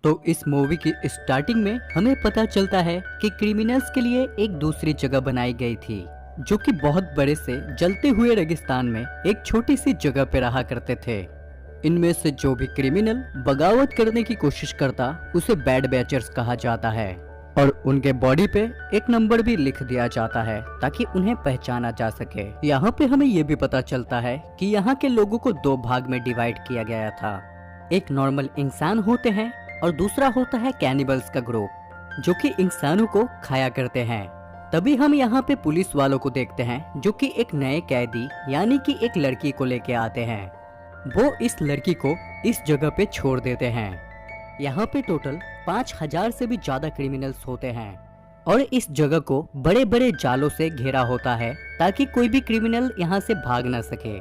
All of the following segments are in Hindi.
तो इस मूवी की स्टार्टिंग में हमें पता चलता है कि क्रिमिनल्स के लिए एक दूसरी जगह बनाई गई थी, जो कि बहुत बड़े से जलते हुए रेगिस्तान में एक छोटी सी जगह पे रहा करते थे। इनमें से जो भी क्रिमिनल बगावत करने की कोशिश करता उसे बैड बैचर्स कहा जाता है और उनके बॉडी पे एक नंबर भी लिख दिया जाता है ताकि उन्हें पहचाना जा सके। यहाँ पे हमें ये भी पता चलता है कि यहाँ के लोगों को दो भाग में डिवाइड किया गया था। एक नॉर्मल इंसान होते हैं और दूसरा होता है कैनिबल्स का ग्रुप, जो कि इंसानों को खाया करते हैं। तभी हम यहाँ पे पुलिस वालों को देखते हैं जो कि एक नए कैदी यानी कि एक लड़की को लेके आते हैं। वो इस लड़की को इस जगह पे छोड़ देते हैं। यहाँ पे टोटल 5000 से भी ज्यादा क्रिमिनल्स होते हैं और इस जगह को बड़े बड़े जालों से घेरा होता है ताकि कोई भी क्रिमिनल यहाँ से भाग न सके।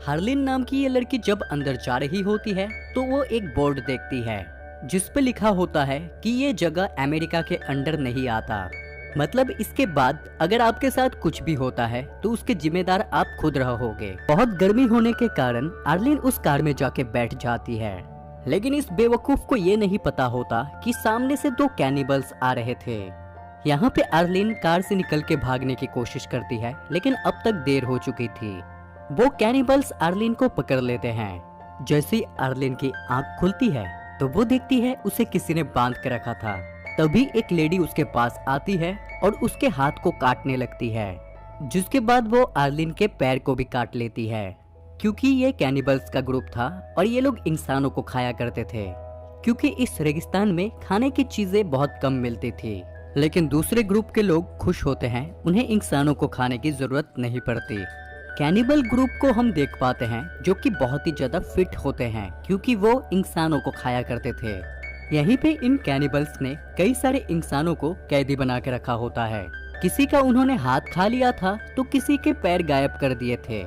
हार्लिन नाम की ये लड़की जब अंदर जा रही होती है तो वो एक बोर्ड देखती है जिस पे लिखा होता है कि ये जगह अमेरिका के अंडर नहीं आता, मतलब इसके बाद अगर आपके साथ कुछ भी होता है तो उसके जिम्मेदार आप खुद रहोगे। बहुत गर्मी होने के कारण आर्लिन उस कार में जाके बैठ जाती है, लेकिन इस बेवकूफ को ये नहीं पता होता कि सामने से दो कैनिबल्स आ रहे थे। यहाँ पे आर्लिन कार से निकल के भागने की कोशिश करती है, लेकिन अब तक देर हो चुकी थी। वो कैनिबल्स आर्लिन को पकड़ लेते हैं। जैसे ही आर्लिन की आंख खुलती है तो वो देखती है उसे किसी ने बांध के रखा था। तभी एक लेडी उसके पास आती है और उसके हाथ को काटने लगती है, जिसके बाद वो आर्लिन के पैर को भी काट लेती है। क्योंकि ये कैनिबल्स का ग्रुप था और ये लोग इंसानों को खाया करते थे, क्योंकि इस रेगिस्तान में खाने की चीजें बहुत कम मिलती थी। लेकिन दूसरे ग्रुप के लोग खुश होते हैं, उन्हें इंसानों को खाने की जरूरत नहीं पड़ती। कैनिबल ग्रुप को हम देख पाते हैं जो कि बहुत ही ज्यादा फिट होते हैं, क्योंकि वो इंसानों को खाया करते थे। यहीं पे इन कैनिबल्स ने कई सारे इंसानों को कैदी बना के रखा होता है। किसी का उन्होंने हाथ खा लिया था तो किसी के पैर गायब कर दिए थे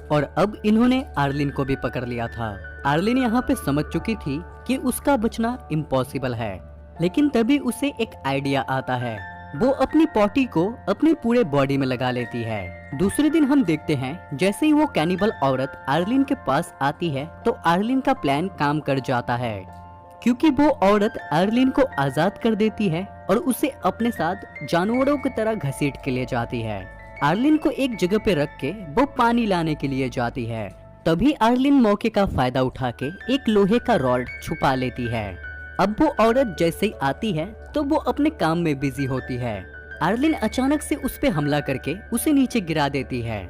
और अब इन्होंने आर्लिन को भी पकड़ लिया था। आर्लिन यहाँ पे समझ चुकी थी कि उसका बचना इम्पॉसिबल है, लेकिन तभी उसे एक आइडिया आता है। वो अपनी पॉटी को अपने पूरे बॉडी में लगा लेती है। दूसरे दिन हम देखते हैं जैसे ही वो कैनिबल औरत आर्लिन के पास आती है तो आर्लिन का प्लान काम कर जाता है, क्योंकि वो औरत आर्लिन को आजाद कर देती है और उसे अपने साथ जानवरों की तरह घसीट के ले जाती है। आर्लिन को एक जगह पे रख के वो पानी लाने के लिए जाती है। तभी आर्लिन मौके का फायदा उठा के एक लोहे का रॉड छुपा लेती है। अब वो औरत जैसे ही आती है तो वो अपने काम में बिजी होती है। आर्लिन अचानक से उस पे हमला करके उसे नीचे गिरा देती है,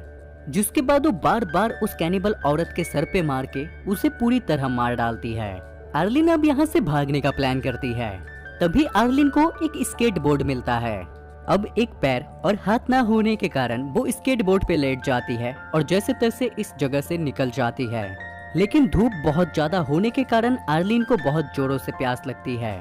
जिसके बाद वो बार बार उस कैनिबल औरत के सर पे मार के उसे पूरी तरह मार डालती है। आर्लिन अब यहाँ से भागने का प्लान करती है। तभी आर्लिन को एक स्केट बोर्ड मिलता है। अब एक पैर और हाथ ना होने के कारण वो स्केट बोर्ड पे लेट जाती है और जैसे तैसे इस जगह से निकल जाती है। लेकिन धूप बहुत ज्यादा होने के कारण आर्लिन को बहुत जोरों से प्यास लगती है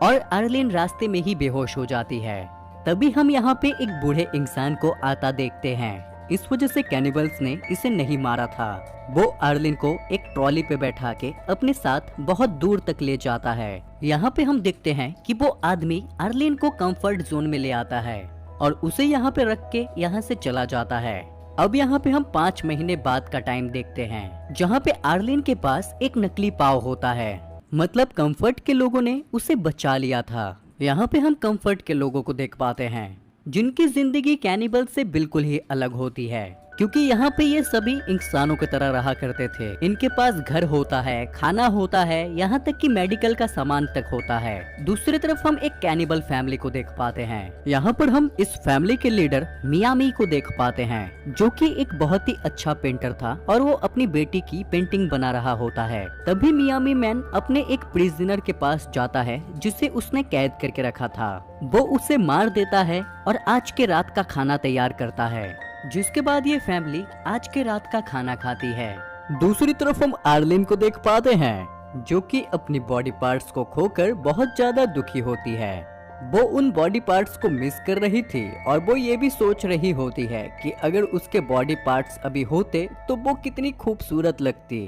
और आर्लिन रास्ते में ही बेहोश हो जाती है। तभी हम यहाँ पे एक बूढ़े इंसान को आता देखते हैं। इस वजह से कैनिबल्स ने इसे नहीं मारा था। वो आर्लिन को एक ट्रॉली पे बैठा के अपने साथ बहुत दूर तक ले जाता है। यहाँ पे हम देखते हैं कि वो आदमी आर्लिन को कंफर्ट जोन में ले आता है और उसे यहाँ पे रख के यहाँ से चला जाता है। अब यहाँ पे हम 5 महीने बाद का टाइम देखते हैं, जहाँ पे आर्लिन के पास एक नकली पाव होता है, मतलब कंफर्ट के लोगों ने उसे बचा लिया था। यहाँ पे हम कंफर्ट के लोगों को देख पाते हैं जिनकी जिंदगी कैनिबल से बिल्कुल ही अलग होती है, क्योंकि यहाँ पे ये सभी इंसानों की तरह रहा करते थे। इनके पास घर होता है, खाना होता है, यहाँ तक कि मेडिकल का सामान तक होता है। दूसरी तरफ हम एक कैनिबल फैमिली को देख पाते हैं। यहाँ पर हम इस फैमिली के लीडर मियामी को देख पाते हैं, जो कि एक बहुत ही अच्छा पेंटर था और वो अपनी बेटी की पेंटिंग बना रहा होता है। तभी मियामी मैन अपने एक प्रिजनर के पास जाता है जिसे उसने कैद करके रखा था। वो उसे मार देता है और आज के रात का खाना तैयार करता है, जिसके बाद ये फैमिली आज के रात का खाना खाती है। दूसरी तरफ हम आर्लिन को देख पाते हैं, जो कि अपनी बॉडी पार्ट्स को खोकर बहुत ज्यादा दुखी होती है। वो उन बॉडी पार्ट्स को मिस कर रही थी और वो ये भी सोच रही होती है कि अगर उसके बॉडी पार्ट्स अभी होते तो वो कितनी खूबसूरत लगती।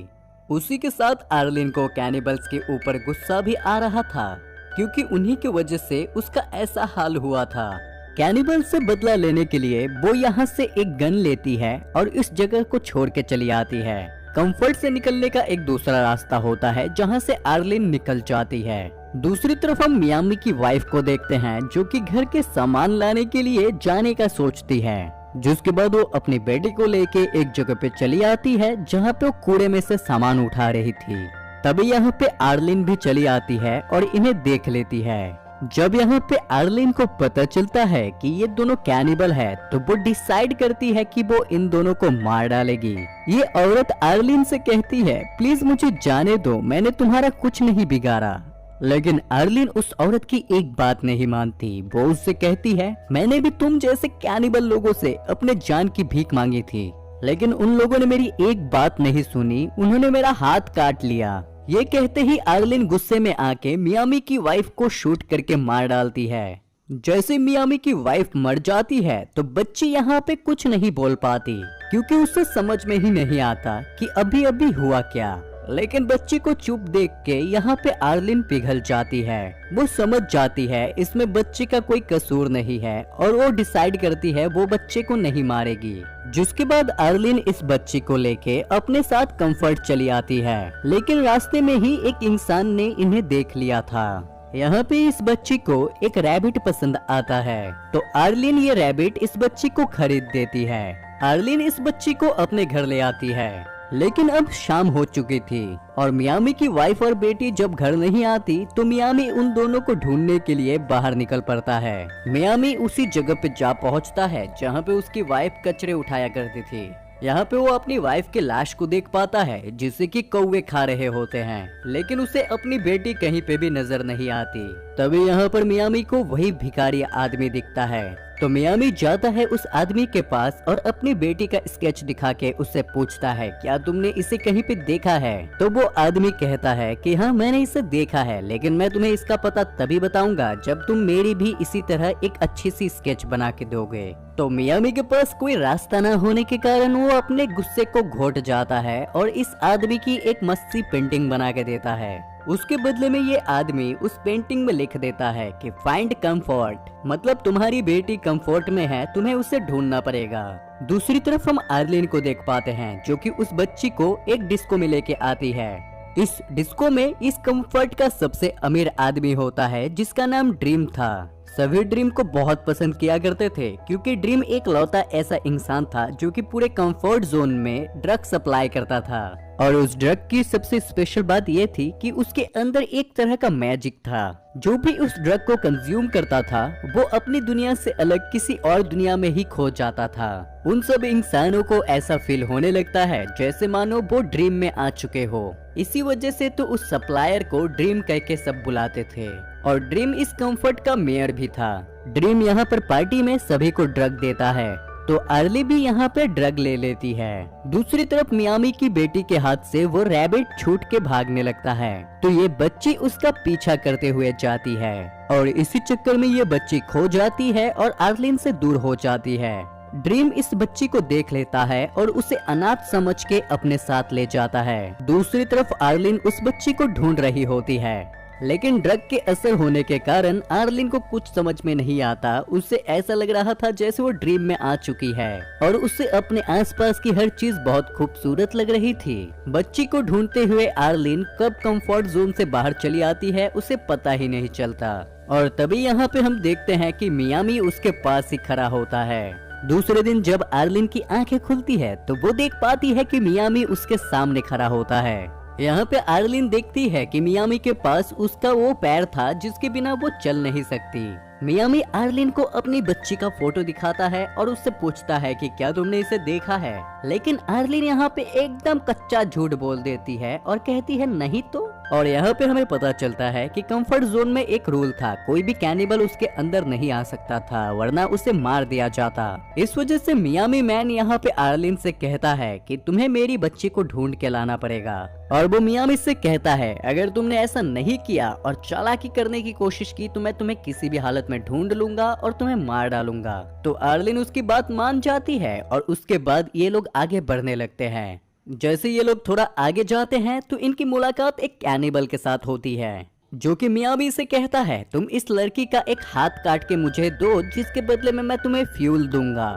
उसी के साथ आर्लिन को कैनिबल्स के ऊपर गुस्सा भी आ रहा था, क्योंकि उन्हीं की वजह से उसका ऐसा हाल हुआ था। कैनिबल से बदला लेने के लिए वो यहाँ से एक गन लेती है और इस जगह को छोड़ के चली आती है। कंफर्ट से निकलने का एक दूसरा रास्ता होता है जहाँ से आर्लिन निकल जाती है। दूसरी तरफ हम मियामी की वाइफ को देखते हैं जो कि घर के सामान लाने के लिए जाने का सोचती है, जिसके बाद वो अपनी बेटी को लेके एक जगह पे चली आती है जहाँ पे वो कूड़े में से सामान उठा रही थी। तभी यहाँ पे आर्लिन भी चली आती है और इन्हें देख लेती है। जब यहाँ पे आर्लिन को पता चलता है कि ये दोनों कैनिबल है तो वो डिसाइड करती है कि वो इन दोनों को मार डालेगी। ये औरत आर्लिन से कहती है, प्लीज मुझे जाने दो, मैंने तुम्हारा कुछ नहीं बिगाड़ा। लेकिन आर्लिन उस औरत की एक बात नहीं मानती। वो उससे कहती है, मैंने भी तुम जैसे कैनिबल लोगों से अपने जान की भीख मांगी थी, लेकिन उन लोगों ने मेरी एक बात नहीं सुनी, उन्होंने मेरा हाथ काट लिया। ये कहते ही आर्लिन गुस्से में आके मियामी की वाइफ को शूट करके मार डालती है। जैसे मियामी की वाइफ मर जाती है तो बच्ची यहाँ पे कुछ नहीं बोल पाती क्योंकि उसे समझ में ही नहीं आता कि अभी अभी हुआ क्या। लेकिन बच्ची को चुप देख के यहाँ पे आर्लिन पिघल जाती है। वो समझ जाती है इसमें बच्चे का कोई कसूर नहीं है और वो डिसाइड करती है वो बच्चे को नहीं मारेगी। जिसके बाद आर्लिन इस बच्ची को लेके अपने साथ कंफर्ट चली आती है, लेकिन रास्ते में ही एक इंसान ने इन्हें देख लिया था। यहाँ पे इस बच्ची को एक रैबिट पसंद आता है तो आर्लिन ये रैबिट इस बच्ची को खरीद देती है। आर्लिन इस बच्ची को अपने घर ले आती है, लेकिन अब शाम हो चुकी थी और मियामी की वाइफ और बेटी जब घर नहीं आती तो मियामी उन दोनों को ढूंढने के लिए बाहर निकल पड़ता है। मियामी उसी जगह पे जा पहुंचता है जहां पे उसकी वाइफ कचरे उठाया करती थी। यहाँ पे वो अपनी वाइफ के लाश को देख पाता है जिसे कि कौवे खा रहे होते हैं, लेकिन उसे अपनी बेटी कहीं पे भी नजर नहीं आती। तभी यहाँ पर मियामी को वही भिखारी आदमी दिखता है तो मियामी जाता है उस आदमी के पास और अपनी बेटी का स्केच दिखा के उससे पूछता है, क्या तुमने इसे कहीं पे देखा है? तो वो आदमी कहता है कि हाँ मैंने इसे देखा है, लेकिन मैं तुम्हें इसका पता तभी बताऊंगा जब तुम मेरी भी इसी तरह एक अच्छी सी स्केच बना के दोगे। तो मियामी के पास कोई रास्ता न होने के कारण वो अपने गुस्से को घोट जाता है और इस आदमी की एक मस्त सी पेंटिंग बना के देता है। उसके बदले में ये आदमी उस पेंटिंग में लिख देता है कि फाइंड कंफर्ट, मतलब तुम्हारी बेटी कंफर्ट में है, तुम्हें उसे ढूंढना पड़ेगा। दूसरी तरफ हम आर्लिन को देख पाते हैं जो कि उस बच्ची को एक डिस्को में लेके आती है। इस डिस्को में इस कंफर्ट का सबसे अमीर आदमी होता है जिसका नाम ड्रीम था। सभी ड्रीम को बहुत पसंद किया करते थे क्योंकि ड्रीम एक लौता ऐसा इंसान था जो कि पूरे कंफर्ट जोन में ड्रग सप्लाई करता था। और उस ड्रग की सबसे स्पेशल बात ये थी कि उसके अंदर एक तरह का मैजिक था। जो भी उस ड्रग को कंज्यूम करता था वो अपनी दुनिया से अलग किसी और दुनिया में ही खो जाता था। उन सब इंसानों को ऐसा फील होने लगता है जैसे मानो वो ड्रीम में आ चुके हो। इसी वजह से तो उस सप्लायर को ड्रीम कह के सब बुलाते थे और ड्रीम इस कंफर्ट का मेयर भी था। ड्रीम यहाँ पर पार्टी में सभी को ड्रग देता है तो आर्ली भी यहाँ पे ड्रग ले लेती है। दूसरी तरफ मियामी की बेटी के हाथ से वो रैबिट छूट के भागने लगता है तो ये बच्ची उसका पीछा करते हुए जाती है और इसी चक्कर में ये बच्ची खो जाती है और आर्लिन से दूर हो जाती है। ड्रीम इस बच्ची को देख लेता है और उसे अनाथ समझ के अपने साथ ले जाता है। दूसरी तरफ आर्लिन उस बच्ची को ढूंढ रही होती है, लेकिन ड्रग के असर होने के कारण आर्लिन को कुछ समझ में नहीं आता। उसे ऐसा लग रहा था जैसे वो ड्रीम में आ चुकी है और उसे अपने आसपास की हर चीज बहुत खूबसूरत लग रही थी। बच्ची को ढूंढते हुए आर्लिन कब कंफर्ट जोन से बाहर चली आती है उसे पता ही नहीं चलता। और तभी यहाँ पे हम देखते हैं कि मियामी उसके पास ही खड़ा होता है। दूसरे दिन जब आर्लिन की आंखें खुलती है तो वो देख पाती है कि मियामी उसके सामने खड़ा होता है। यहाँ पे आर्लिन देखती है कि मियामी के पास उसका वो पैर था जिसके बिना वो चल नहीं सकती। मियामी आर्लिन को अपनी बच्ची का फोटो दिखाता है और उससे पूछता है कि क्या तुमने इसे देखा है, लेकिन आर्लिन यहाँ पे एकदम कच्चा झूठ बोल देती है और कहती है नहीं तो। और यहाँ पे हमें पता चलता है कि कंफर्ट जोन में एक रूल था, कोई भी कैनिबल उसके अंदर नहीं आ सकता था वरना उसे मार दिया जाता। इस वजह से मियामी मैन यहाँ पे आर्लिन से कहता है कि तुम्हें मेरी बच्ची को ढूंढ के लाना पड़ेगा और वो मियामी से कहता है अगर तुमने ऐसा नहीं किया और चालाकी करने की कोशिश की तो मैं तुम्हें किसी भी हालत में ढूंढ लूंगा और तुम्हें मार डालूंगा। तो आर्लिन उसकी बात मान जाती है और उसके बाद ये लोग आगे बढ़ने लगते हैं। जैसे ये लोग थोड़ा आगे जाते हैं तो इनकी मुलाकात एक कैनिबल के साथ होती है जो कि मियामी से कहता है तुम इस लड़की का एक हाथ काट के मुझे दो जिसके बदले में मैं तुम्हें फ्यूल दूंगा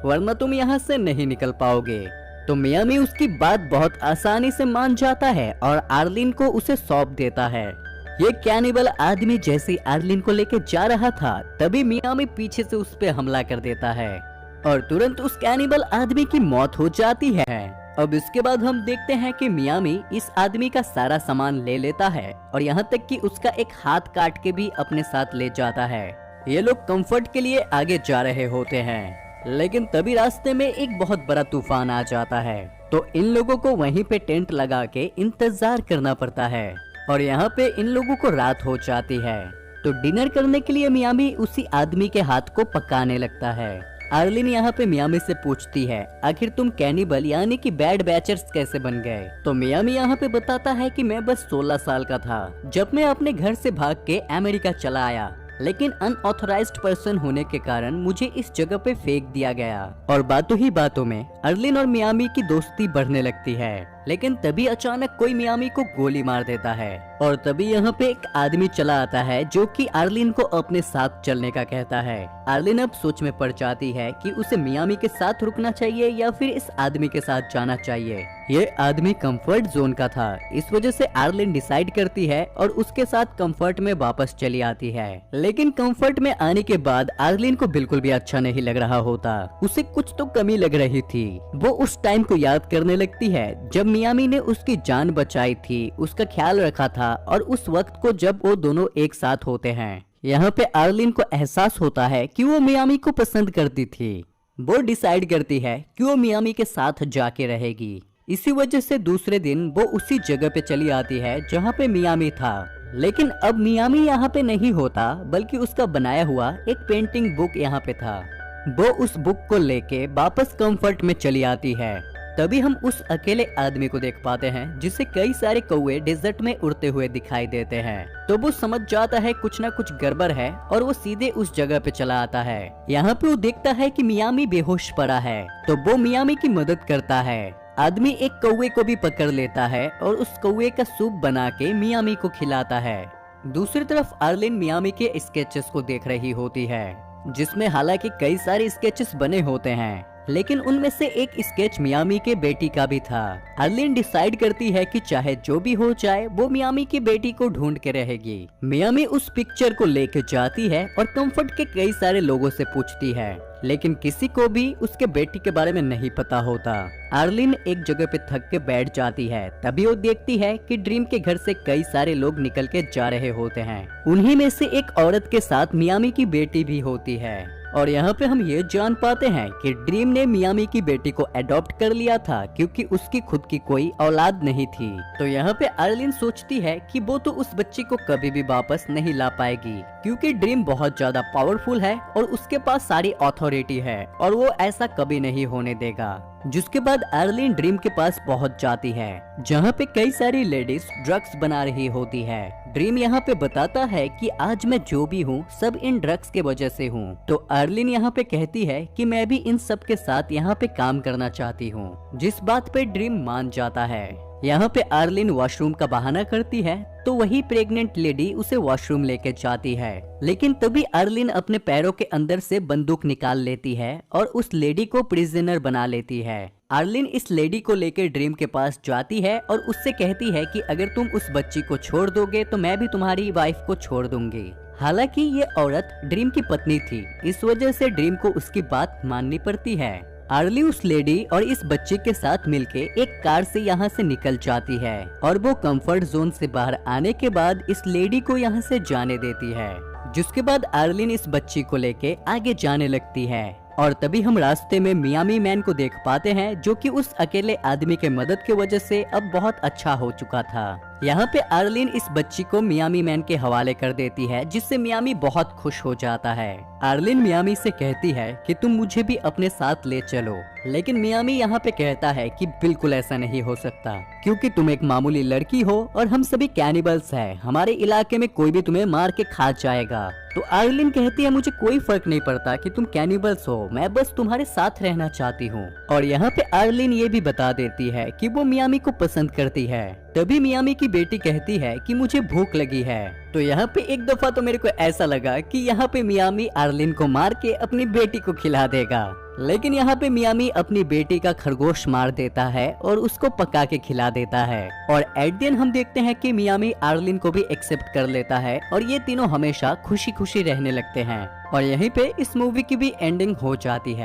वरना तुम यहाँ से नहीं निकल पाओगे। तो मियामी उसकी बात बहुत आसानी से मान जाता है और आर्लिन को उसे सौंप देता है। ये कैनिबल आदमी जैसे आर्लिन को लेकर जा रहा था तभी मियामी पीछे से उस पे हमला कर देता है और तुरंत उस कैनिबल आदमी की मौत हो जाती है। अब इसके बाद हम देखते हैं कि मियामी इस आदमी का सारा सामान ले लेता है और यहाँ तक कि उसका एक हाथ काट के भी अपने साथ ले जाता है। ये लोग कंफर्ट के लिए आगे जा रहे होते हैं, लेकिन तभी रास्ते में एक बहुत बड़ा तूफान आ जाता है तो इन लोगों को वहीं पे टेंट लगा के इंतजार करना पड़ता है और यहाँ पे इन लोगों को रात हो जाती है। तो डिनर करने के लिए मियामी उसी आदमी के हाथ को पकाने लगता है। आर्लिन यहाँ पे मियामी से पूछती है आखिर तुम कैनिबल यानी कि बैड बैचर्स कैसे बन गए। तो मियामी यहाँ पे बताता है कि मैं बस 16 साल का था जब मैं अपने घर से भाग के अमेरिका चला आया, लेकिन अनऑथराइज्ड पर्सन होने के कारण मुझे इस जगह पे फेंक दिया गया। और बातों ही बातों में आर्लिन और मियामी की दोस्ती बढ़ने लगती है, लेकिन तभी अचानक कोई मियामी को गोली मार देता है और तभी यहाँ पे एक आदमी चला आता है जो कि आर्लिन को अपने साथ चलने का कहता है। आर्लिन अब सोच में पड़ जाती है कि उसे मियामी के साथ रुकना चाहिए या फिर इस आदमी के साथ जाना चाहिए। ये आदमी कंफर्ट जोन का था, इस वजह से आर्लिन डिसाइड करती है और उसके साथ कंफर्ट में वापस चली आती है। लेकिन कंफर्ट में आने के बाद आर्लिन को बिल्कुल भी अच्छा नहीं लग रहा होता, उसे कुछ तो कमी लग रही थी। वो उस टाइम को याद करने लगती है जब मियामी ने उसकी जान बचाई थी, उसका ख्याल रखा था और उस वक्त को जब वो दोनों एक साथ होते हैं। यहाँ पे आर्लिन को एहसास होता है कि वो मियामी को पसंद करती थी। वो डिसाइड करती है कि वो मियामी के साथ जाके रहेगी। इसी वजह से दूसरे दिन वो उसी जगह पे चली आती है जहाँ पे मियामी था, लेकिन अब मियामी यहाँ पे नहीं होता बल्कि उसका बनाया हुआ एक पेंटिंग बुक यहाँ पे था। वो उस बुक को लेके वापस कंफर्ट में चली आती है। तभी हम उस अकेले आदमी को देख पाते हैं जिसे कई सारे कौवे डेजर्ट में उड़ते हुए दिखाई देते हैं। तो वो समझ जाता है कुछ ना कुछ गड़बड़ है और वो सीधे उस जगह पे चला आता है। यहाँ पे वो देखता है कि मियामी बेहोश पड़ा है, तो वो मियामी की मदद करता है। आदमी एक कौवे को भी पकड़ लेता है और उस कौवे का सूप बना के मियामी को खिलाता है। दूसरी तरफ आर्लिन मियामी के स्केचेस को देख रही होती है, जिसमें हालांकि कई सारे स्केचेस बने होते हैं, लेकिन उनमें से एक स्केच मियामी के बेटी का भी था। आर्लिन डिसाइड करती है कि चाहे जो भी हो जाए वो मियामी की बेटी को ढूंढ के रहेगी। मियामी उस पिक्चर को लेके जाती है और कंफर्ट के कई सारे लोगों से पूछती है, लेकिन किसी को भी उसके बेटी के बारे में नहीं पता होता। आर्लिन एक जगह पे थक के बैठ जाती है, तभी वो देखती है कि ड्रीम के घर से कई सारे लोग निकल के जा रहे होते हैं। उन्हीं में से एक औरत के साथ मियामी की बेटी भी होती है और यहाँ पे हम ये जान पाते हैं कि ड्रीम ने मियामी की बेटी को अडॉप्ट कर लिया था क्योंकि उसकी खुद की कोई औलाद नहीं थी। तो यहाँ पे आर्लिन सोचती है कि वो तो उस बच्ची को कभी भी वापस नहीं ला पाएगी क्योंकि ड्रीम बहुत ज्यादा पावरफुल है और उसके पास सारी अथॉरिटी है और वो ऐसा कभी नहीं होने देगा। जिसके बाद आर्लिन ड्रीम के पास पहुंच जाती है जहां पे कई सारी लेडीज ड्रग्स बना रही होती है। ड्रीम यहाँ पे बताता है कि आज मैं जो भी हूँ सब इन ड्रग्स के वजह से हूँ। तो आर्लिन यहाँ पे कहती है कि मैं भी इन सब के साथ यहाँ पे काम करना चाहती हूँ, जिस बात पे ड्रीम मान जाता है। यहाँ पे आर्लिन वॉशरूम का बहाना करती है तो वही प्रेग्नेंट लेडी उसे वॉशरूम लेके जाती है, लेकिन तभी आर्लिन अपने पैरों के अंदर से बंदूक निकाल लेती है और उस लेडी को प्रिजनर बना लेती है। आर्लिन इस लेडी को लेकर ड्रीम के पास जाती है और उससे कहती है कि अगर तुम उस बच्ची को छोड़ दोगे तो मैं भी तुम्हारी वाइफ को छोड़ दूंगी। हालांकि ये औरत ड्रीम की पत्नी थी, इस वजह से ड्रीम को उसकी बात माननी पड़ती है। आर्ली उस लेडी और इस बच्चे के साथ मिलके एक कार से यहाँ से निकल जाती है और वो कंफर्ट जोन से बाहर आने के बाद इस लेडी को यहाँ से जाने देती है। जिसके बाद आर्लिन इस बच्ची को लेके आगे जाने लगती है और तभी हम रास्ते में मियामी मैन को देख पाते हैं जो कि उस अकेले आदमी के मदद की वजह से अब बहुत अच्छा हो चुका था। यहाँ पे आर्लिन इस बच्ची को मियामी मैन के हवाले कर देती है, जिससे मियामी बहुत खुश हो जाता है। आर्लिन मियामी से कहती है कि तुम मुझे भी अपने साथ ले चलो, लेकिन मियामी यहाँ पे कहता है कि बिल्कुल ऐसा नहीं हो सकता क्योंकि तुम एक मामूली लड़की हो और हम सभी कैनिबल्स हैं, हमारे इलाके में कोई भी तुम्हें मार के खा जाएगा। तो आर्लिन कहती है मुझे कोई फर्क नहीं पड़ता कि तुम कैनिबल्स हो, मैं बस तुम्हारे साथ रहना चाहती हूँ। और यहाँ पे आर्लिन ये भी बता देती है कि वो मियामी को पसंद करती है। तभी मियामी की बेटी कहती है कि मुझे भूख लगी है। तो यहाँ पे एक दफा तो मेरे को ऐसा लगा कि यहाँ पे मियामी आर्लिन को मार के अपनी बेटी को खिला देगा, लेकिन यहाँ पे मियामी अपनी बेटी का खरगोश मार देता है और उसको पका के खिला देता है। और एट द एंड हम देखते हैं कि मियामी आर्लिन को भी एक्सेप्ट कर लेता है और ये तीनों हमेशा खुशी खुशी रहने लगते हैं। और यहीं पे इस मूवी की भी एंडिंग हो जाती है।